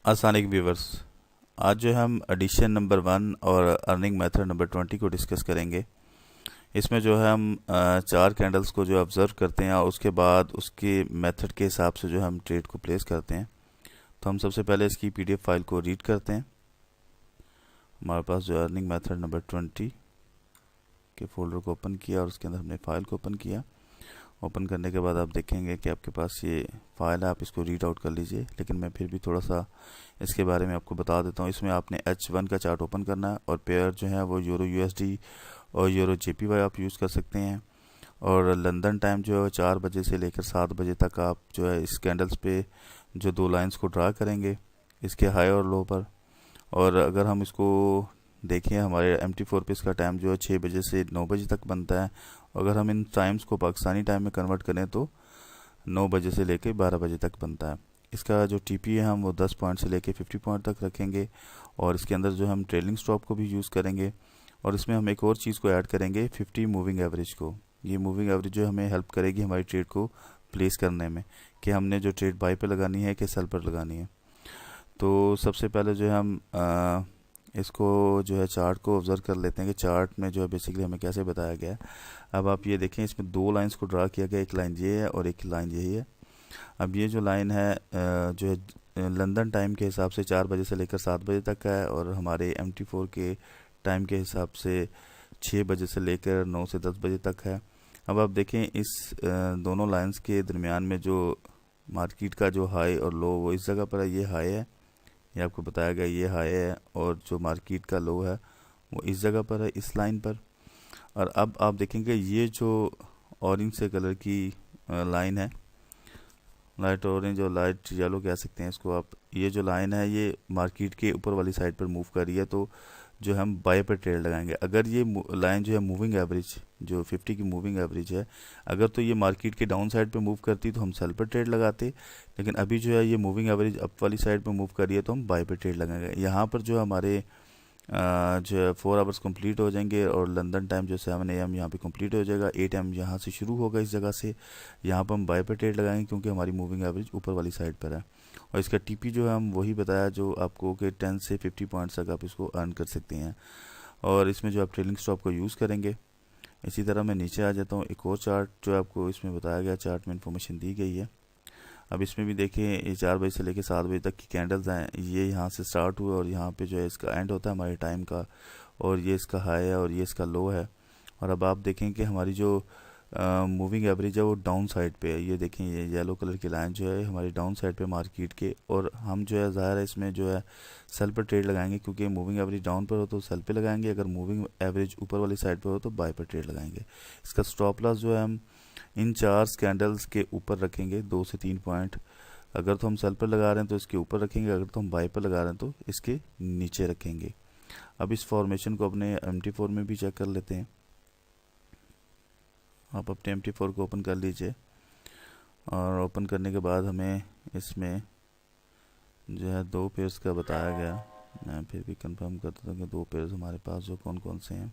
अस्सलाम व्यूवर्स। आज जो हम एडिशन नंबर 1 और अर्निंग मेथड नंबर 20 को डिस्कस करेंगे। इसमें जो है हम चार कैंडल्स को जो ऑब्ज़र्व करते हैं और उसके बाद उसके मेथड के हिसाब से जो हम ट्रेड को प्लेस करते हैं। तो हम सबसे पहले इसकी पीडीएफ फाइल को रीड करते हैं। हमारे पास जो अर्निंग मेथड नंबर 20 के फोल्डर को ओपन किया और उसके अंदर हमने फ़ाइल को ओपन किया। ओपन करने के बाद आप देखेंगे कि आपके पास ये फ़ाइल है, आप इसको रीड आउट कर लीजिए। लेकिन मैं फिर भी थोड़ा सा इसके बारे में आपको बता देता हूँ। इसमें आपने H1 का चार्ट ओपन करना है और पेयर जो है वो यूरो यूएसडी और यूरो JPY आप यूज़ कर सकते हैं। और लंदन टाइम जो है 4 बजे से लेकर 7 बजे तक आप जो है इस कैंडल्स पे जो दो लाइंस को ड्रा करेंगे, इसके हाई और लो पर। और अगर हम इसको देखें, हमारे MT4 पे इसका टाइम जो है 6 बजे से 9 बजे तक बनता है। अगर हम इन टाइम्स को पाकिस्तानी टाइम में कन्वर्ट करें तो 9 बजे से लेकर 12 बजे तक बनता है। इसका जो TP है हम वो 10 पॉइंट से लेकर 50 पॉइंट तक रखेंगे। और इसके अंदर जो हम ट्रेलिंग स्टॉप को भी यूज़ करेंगे। और इसमें हम एक और चीज़ को ऐड करेंगे, 50 मूविंग एवरेज को। ये मूविंग एवरेज जो हमें हेल्प करेगी हमारी ट्रेड को प्लेस करने में, कि हमने जो ट्रेड बाई पे लगानी है कि सेल पर लगानी है। तो सबसे पहले जो है हम इसको जो है चार्ट को ऑब्जर्व कर लेते हैं कि चार्ट में जो है बेसिकली हमें कैसे बताया गया है। अब आप ये देखें, इसमें दो लाइंस को ड्रा किया गया, एक लाइन ये है और एक लाइन यही है। अब ये जो लाइन है जो है लंदन टाइम के हिसाब से 4 बजे से लेकर 7 बजे तक का है और हमारे MT4 के टाइम के हिसाब से 6 बजे से लेकर 9 से 10 बजे तक है। अब आप देखें इस दोनों लाइंस के दरमियान में जो मार्केट का जो हाई और लो वो इस जगह पर है, ये हाई है, ये आपको बताया गया ये हाई है। और जो मार्केट का लो है वो इस जगह पर है, इस लाइन पर। और अब आप देखेंगे ये जो ऑरेंज से कलर की लाइन है, लाइट ऑरेंज और लाइट येलो कह सकते हैं इसको आप, ये जो लाइन है ये मार्केट के ऊपर वाली साइड पर मूव कर रही है। तो जो हम बाय पर ट्रेड लगाएंगे। अगर ये लाइन जो है मूविंग एवरेज, जो 50 की मूविंग एवरेज है, अगर तो ये मार्केट के डाउन साइड पे मूव करती तो हम सेल पर ट्रेड लगाते। लेकिन अभी जो है ये मूविंग एवरेज अप वाली साइड पे मूव कर रही है तो हम बाय पर ट्रेड लगाएंगे। यहाँ पर जो हमारे जो है 4 आवर्स कंप्लीट हो जाएंगे और लंदन टाइम जो 7 AM यहाँ पे कंप्लीट हो जाएगा। 8 AM यहाँ से शुरू होगा इस जगह से। यहाँ पर हम बाय पे ट्रेड लगाएंगे क्योंकि हमारी मूविंग एवरेज ऊपर वाली साइड पर है। और इसका TP जो है हम वही बताया जो आपको कि 10 से 50 पॉइंट्स तक आप इसको अर्न कर सकते हैं। और इसमें जो आप ट्रेलिंग स्टॉप को यूज़ करेंगे। इसी तरह मैं नीचे आ जाता हूँ, एक और चार्ट जो आपको इसमें बताया गया, चार्ट में इन्फॉर्मेशन दी गई है। अब इसमें भी देखिए ये 4 बजे से लेकर 7 बजे तक की कैंडल्स हैं, ये यहाँ से स्टार्ट हुआ और यहाँ पे जो है इसका एंड होता है हमारे टाइम का। और ये इसका हाई है और ये इसका लो है। और अब आप देखें कि हमारी जो मूविंग एवरेज है वो डाउन साइड पे है। ये देखें, ये येलो कलर की लाइन जो है हमारी डाउन साइड पे मार्केट के। और हम जो है ज़ाहिर है इसमें जो है सेल पर ट्रेड लगाएंगे, क्योंकि मूविंग एवरेज डाउन पर हो तो सेल पे लगाएंगे, अगर मूविंग एवरेज ऊपर वाली साइड पर हो तो बाय पर ट्रेड लगाएंगे। इसका स्टॉप लॉस जो है हम इन चार कैंडल्स के ऊपर रखेंगे, 2 से 3 पॉइंट। अगर तो हम सेल पर लगा रहे हैं तो इसके ऊपर रखेंगे, अगर तो हम बाय पर लगा रहे हैं तो इसके नीचे रखेंगे। अब इस फॉर्मेशन को अपने MT4 में भी चेक कर लेते हैं। आप अपने MT4 को ओपन कर लीजिए और ओपन करने के बाद हमें इसमें जो है दो पेयर्स का बताया गया। मैं फिर भी कंफर्म कर देता हूँ कि दो पेयर्स हमारे पास जो कौन कौन से हैं।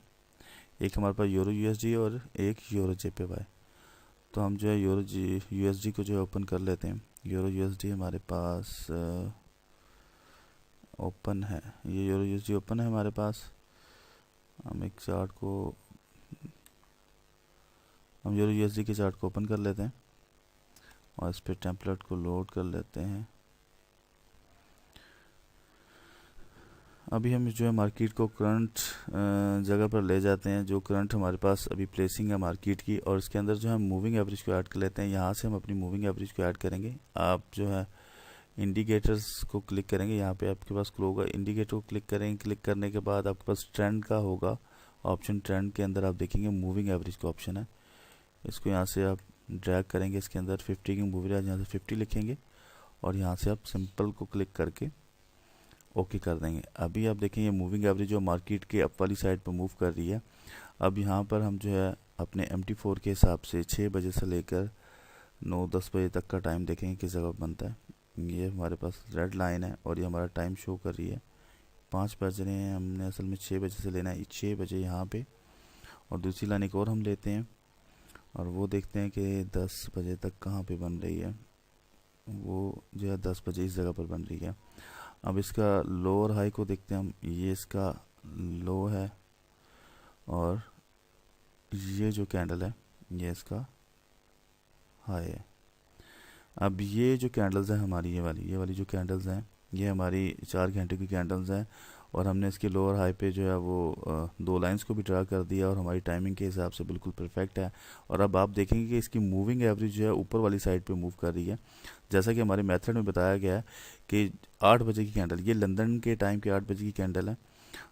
एक हमारे पास यूरो USD और एक यूरो JPY। तो हम जो है यूरो USD को जो है ओपन कर लेते हैं। यूरो USD हमारे पास ओपन है, ये यूरो USD ओपन है हमारे पास। हम एक चार्ट को, हम यूरो USD के चार्ट को ओपन कर लेते हैं और इस पर टेम्पलेट को लोड कर लेते हैं। अभी हम जो है मार्केट को करंट जगह पर ले जाते हैं, जो करंट हमारे पास अभी प्लेसिंग है मार्केट की। और इसके अंदर जो है मूविंग एवरेज को ऐड कर लेते हैं। यहाँ से हम अपनी मूविंग एवरेज को ऐड करेंगे। आप जो है इंडिकेटर्स को क्लिक करेंगे, यहाँ पे आपके पास क्लो होगा, इंडिकेटर को क्लिक करेंगे। क्लिक करने के बाद आपके पास ट्रेंड का होगा ऑप्शन। ट्रेंड के अंदर आप देखेंगे मूविंग एवरेज का ऑप्शन है। इसको यहाँ से आप ड्रैग करेंगे, इसके अंदर 50 की मूविंग एवरेज यहाँ से 50 लिखेंगे और यहाँ से आप सिंपल को क्लिक करके ओके कर देंगे। अभी आप देखें ये मूविंग एवरेज जो मार्केट के अप वाली साइड पर मूव कर रही है। अब यहाँ पर हम जो है अपने MT4 के हिसाब से 6 बजे से लेकर 9-10 बजे तक का टाइम देखेंगे किस जगह बनता है। ये हमारे पास रेड लाइन है और ये हमारा टाइम शो कर रही है 5 बज रहे हैं। हमने असल में 6 बजे से लेना है, 6 बजे यहाँ पे। और दूसरी लाइन एक और हम लेते हैं और वो देखते हैं कि 10 बजे तक कहाँ पे बन रही है। वो जो है 10 बजे इस जगह पर बन रही है। अब इसका लो और हाई को देखते हैं हम। ये इसका लो है और ये जो कैंडल है ये इसका हाई है। अब ये जो कैंडल्स हैं हमारी, ये वाली जो कैंडल्स हैं ये हमारी 4 घंटे की कैंडल्स हैं और हमने इसके लो और हाई पे जो है वो 2 लाइंस को भी ड्रा कर दिया और हमारी टाइमिंग के हिसाब से बिल्कुल परफेक्ट है। और अब आप देखेंगे कि इसकी मूविंग एवरेज जो है ऊपर वाली साइड पे मूव कर रही है, जैसा कि हमारे मेथड में बताया गया है कि 8 बजे की कैंडल, ये लंदन के टाइम के 8 बजे की कैंडल है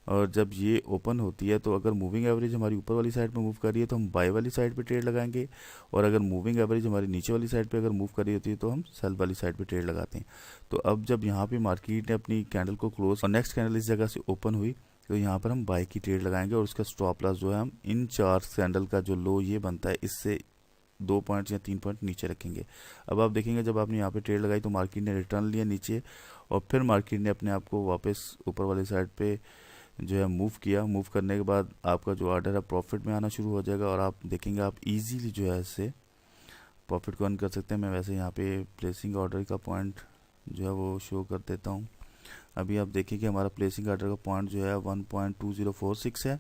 और जब ये ओपन होती है तो अगर मूविंग एवरेज हमारी ऊपर वाली साइड पे मूव कर रही है तो हम बाय वाली साइड पे ट्रेड लगाएंगे, और अगर मूविंग एवरेज हमारी नीचे वाली साइड पे अगर मूव कर रही होती है तो हम सेल वाली साइड पे ट्रेड लगाते हैं। तो अब जब यहाँ पे मार्केट ने अपनी कैंडल को क्लोज और नेक्स्ट कैंडल इस जगह से ओपन हुई तो यहाँ पर हम बाय की ट्रेड लगाएंगे और उसका स्टॉप लॉस जो है हम इन 4 कैंडल का जो लो ये बनता है इससे 2 पॉइंट या 3 पॉइंट नीचे रखेंगे। अब आप देखेंगे जब आपने यहाँ पे ट्रेड लगाई तो मार्केट ने रिटर्न लिया नीचे और फिर मार्केट ने अपने आप को वापस ऊपर वाली साइड पे जो है मूव किया। मूव करने के बाद आपका जो ऑर्डर है प्रॉफिट में आना शुरू हो जाएगा और आप देखेंगे आप इजीली जो है इससे प्रॉफिट को अर्न कर सकते हैं। मैं वैसे यहाँ पे प्लेसिंग ऑर्डर का पॉइंट जो है वो शो कर देता हूँ। अभी आप देखिए कि हमारा प्लेसिंग ऑर्डर का पॉइंट जो है 1.2046 है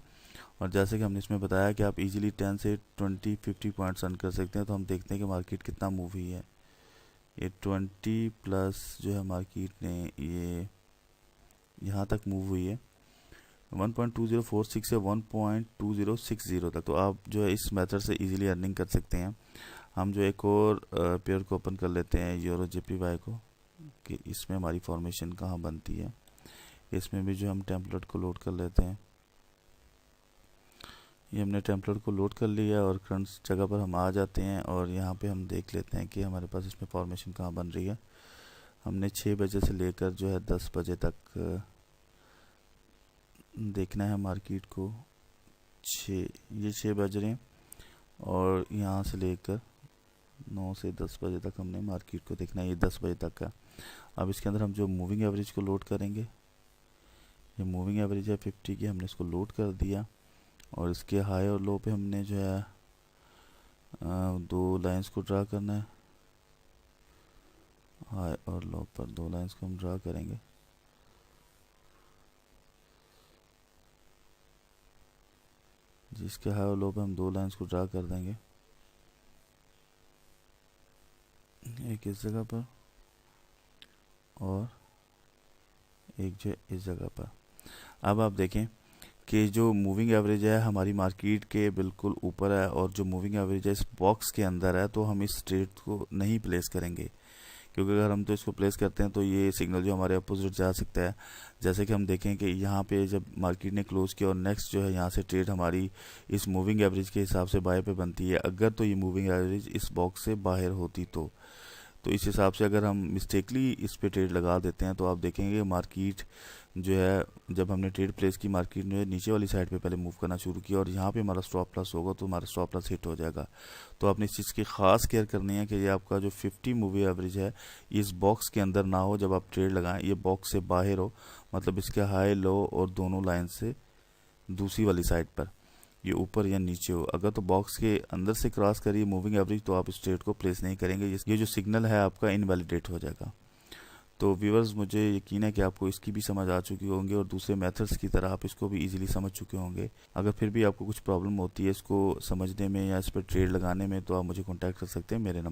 और जैसे कि हमने इसमें बताया कि आप इजीली 10 से 20-50 पॉइंट्स अर्न कर सकते हैं। तो हम देखते हैं कि मार्केट कितना मूव हुई है। ये 20 प्लस जो है मार्केट ने ये यहाँ तक मूव हुई है 1.2046 से 1.2060 तक। तो आप जो है इस मेथड से इजीली अर्निंग कर सकते हैं। हम जो एक और पेयर को ओपन कर लेते हैं यूरो JPY को कि इसमें हमारी फॉर्मेशन कहाँ बनती है। इसमें भी जो हम टेम्पलेट को लोड कर लेते हैं। ये हमने टेम्पलेट को लोड कर लिया और करंट जगह पर हम आ जाते हैं और यहाँ पे हम देख लेते हैं कि हमारे पास इसमें फॉर्मेशन कहाँ बन रही है। हमने 6 बजे से लेकर जो है 10 बजे तक देखना है मार्केट को। ये 6 बज रहे हैं और यहाँ से लेकर 9 से 10 बजे तक हमने मार्केट को देखना है। ये 10 बजे तक का। अब इसके अंदर हम जो मूविंग एवरेज को लोड करेंगे, ये मूविंग एवरेज है 50 की, हमने इसको लोड कर दिया और इसके हाई और लो पे हमने जो है 2 लाइंस को ड्रा करना है। हाई और लो पर 2 लाइंस को हम ड्रा करेंगे। जिसके हाई और लो पे हम 2 लाइंस को ड्रा कर देंगे, एक इस जगह पर और एक जो इस जगह पर। अब आप देखें कि जो मूविंग एवरेज है हमारी मार्केट के बिल्कुल ऊपर है और जो मूविंग एवरेज है इस बॉक्स के अंदर है, तो हम इस ट्रेड को नहीं प्लेस करेंगे क्योंकि अगर हम तो इसको प्लेस करते हैं तो ये सिग्नल जो हमारे अपोजिट जा सकता है। जैसे कि हम देखें कि यहाँ पे जब मार्केट ने क्लोज किया और नेक्स्ट जो है यहाँ से ट्रेड हमारी इस मूविंग एवरेज के हिसाब से बाय पे बनती है। अगर तो ये मूविंग एवरेज इस बॉक्स से बाहर होती तो इस हिसाब से अगर हम मिस्टेकली इस पे ट्रेड लगा देते हैं तो आप देखेंगे मार्केट जो है जब हमने ट्रेड प्लेस की मार्केट ने नीचे वाली साइड पे पहले मूव करना शुरू किया और यहाँ पे हमारा स्टॉप लॉस होगा तो हमारा स्टॉप लॉस हिट हो जाएगा। तो आपने इस चीज़ की ख़ास केयर करनी है कि ये आपका जो 50 मूवी एवरेज है इस बॉक्स के अंदर ना हो जब आप ट्रेड लगाएं, ये बॉक्स से बाहर हो, मतलब इसके हाई लो और दोनों लाइन से दूसरी वाली साइड पर ये ऊपर या नीचे हो। अगर तो बॉक्स के अंदर से क्रॉस करिए मूविंग एवरेज तो आप इस ट्रेड को प्लेस नहीं करेंगे, ये जो सिग्नल है आपका इनवैलिडेट हो जाएगा। तो व्यूअर्स मुझे यकीन है कि आपको इसकी भी समझ आ चुकी होंगी और दूसरे मेथड्स की तरह आप इसको भी इजीली समझ चुके होंगे। अगर फिर भी आपको कुछ प्रॉब्लम होती है इसको समझने में या इस पर ट्रेड लगाने में तो आप मुझे कॉन्टैक्ट कर सकते हैं मेरे नंबर